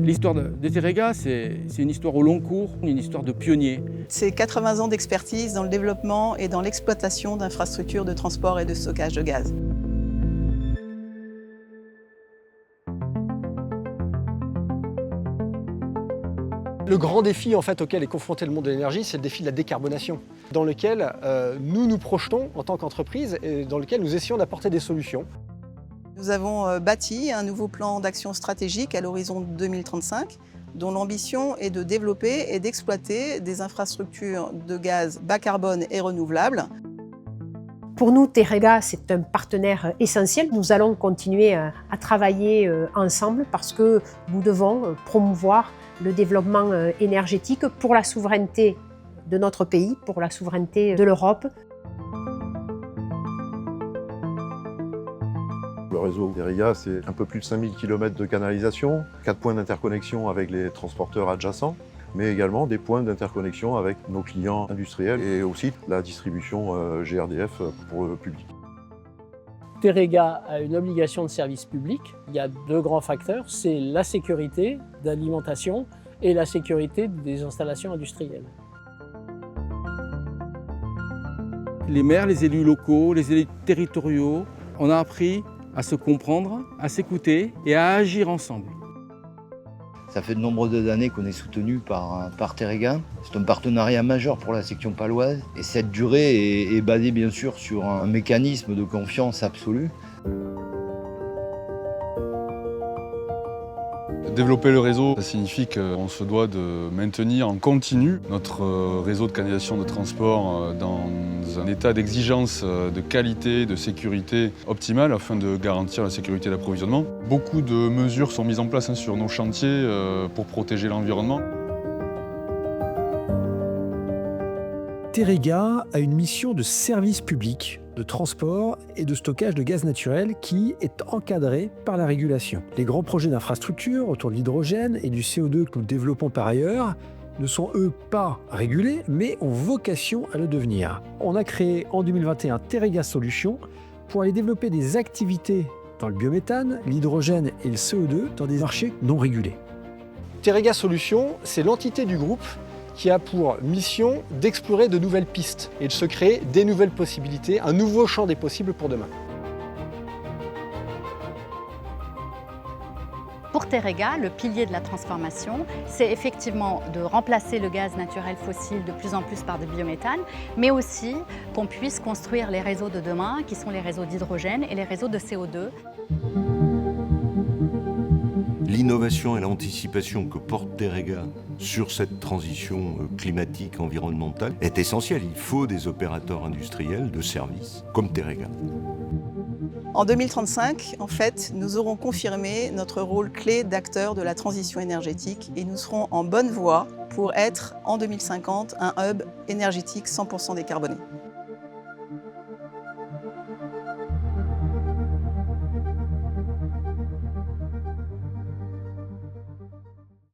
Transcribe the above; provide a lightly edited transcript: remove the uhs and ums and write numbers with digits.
L'histoire de Teréga, c'est une histoire au long cours, une histoire de pionnier. C'est 80 ans d'expertise dans le développement et dans l'exploitation d'infrastructures de transport et de stockage de gaz. Le grand défi auquel est confronté le monde de l'énergie, c'est le défi de la décarbonation, dans lequel nous nous projetons en tant qu'entreprise et dans lequel nous essayons d'apporter des solutions. Nous avons bâti un nouveau plan d'action stratégique à l'horizon 2035, dont l'ambition est de développer et d'exploiter des infrastructures de gaz bas carbone et renouvelables. Pour nous, Teréga, c'est un partenaire essentiel. Nous allons continuer à travailler ensemble parce que nous devons promouvoir le développement énergétique pour la souveraineté de notre pays, pour la souveraineté de l'Europe. Le réseau Teréga, c'est un peu plus de 5000 km de canalisation, 4 points d'interconnexion avec les transporteurs adjacents, mais également des points d'interconnexion avec nos clients industriels et aussi la distribution GRDF pour le public. Teréga a une obligation de service public. Il y a deux grands facteurs, c'est la sécurité d'alimentation et la sécurité des installations industrielles. Les maires, les élus locaux, les élus territoriaux, on a appris à se comprendre, à s'écouter et à agir ensemble. Ça fait de nombreuses années qu'on est soutenu par Teréga. C'est un partenariat majeur pour la section paloise et cette durée est basée bien sûr sur un mécanisme de confiance absolue. Développer le réseau, ça signifie qu'on se doit de maintenir en continu notre réseau de canalisation de transport dans un état d'exigence de qualité, de sécurité optimale afin de garantir la sécurité d'approvisionnement. Beaucoup de mesures sont mises en place sur nos chantiers pour protéger l'environnement. Teréga a une mission de service public, de transport et de stockage de gaz naturel qui est encadrée par la régulation. Les grands projets d'infrastructure autour de l'hydrogène et du CO2 que nous développons par ailleurs ne sont eux pas régulés, mais ont vocation à le devenir. On a créé en 2021 Teréga Solutions pour aller développer des activités dans le biométhane, l'hydrogène et le CO2 dans des marchés non régulés. Teréga Solutions, c'est l'entité du groupe qui a pour mission d'explorer de nouvelles pistes et de se créer des nouvelles possibilités, un nouveau champ des possibles pour demain. Pour Teréga, le pilier de la transformation, c'est effectivement de remplacer le gaz naturel fossile de plus en plus par du biométhane, mais aussi qu'on puisse construire les réseaux de demain, qui sont les réseaux d'hydrogène et les réseaux de CO2. L'innovation et l'anticipation que porte Teréga sur cette transition climatique, environnementale, est essentielle. Il faut des opérateurs industriels de services comme Teréga. En 2035, en fait, nous aurons confirmé notre rôle clé d'acteur de la transition énergétique et nous serons en bonne voie pour être, en 2050, un hub énergétique 100% décarboné.